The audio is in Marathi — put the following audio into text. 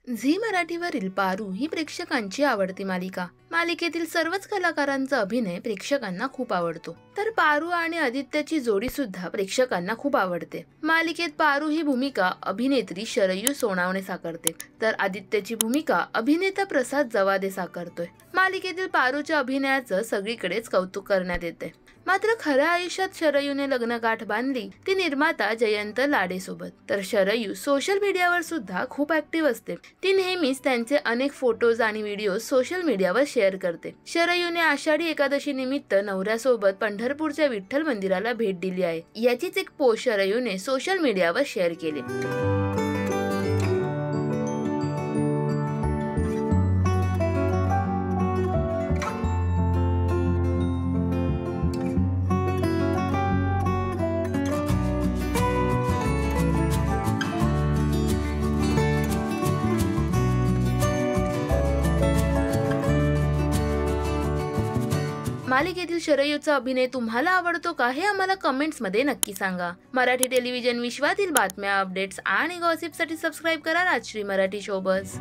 झी मराठीवरील पारू ही प्रेक्षकांची आवडती मालिका. मालिकेतील सर्वच कलाकारांचा अभिनय प्रेक्षकांना खूप आवडतो. तर पारू आणि आदित्यची जोडी सुद्धा प्रेक्षकांना खूप आवडते. मालिकेत पारू ही भूमिका अभिनेत्री शरयू सोनावणे साकारते, तर आदित्यची भूमिका अभिनेता प्रसाद जवादे साकारतोय. मालिकेतील पारूच्या अभिनयाचं सगळीकडेच कौतुक करण्यात येते. मात्र खऱ्या आयुष्यात शरयूने लग्नगाठ बांधली ती निर्माता जयंत लाडे सोबत. तर शरयू सोशल मीडियावर सुद्धा खूप ऍक्टिव्ह असते. ती नेहमीच त्यांचे अनेक फोटोज आणि व्हिडिओ सोशल मीडियावर शेअर करते. शरयूने आषाढी एकादशी निमित्त नवऱ्यासोबत पंढरपूरच्या विठ्ठल मंदिराला भेट दिली आहे. याचीच एक पोस्ट शरयूने सोशल मीडियावर शेअर केली. मालिकेतील शरयूचा अभिनय तुम्हाला आवडतो का हे आम्हाला कमेंट्समध्ये नक्की सांगा. मराठी टेलिव्हिजन विश्वातील बातम्या, अपडेट्स आणि गॉसिपसाठी सबस्क्राईब करा राजश्री मराठी शोबस.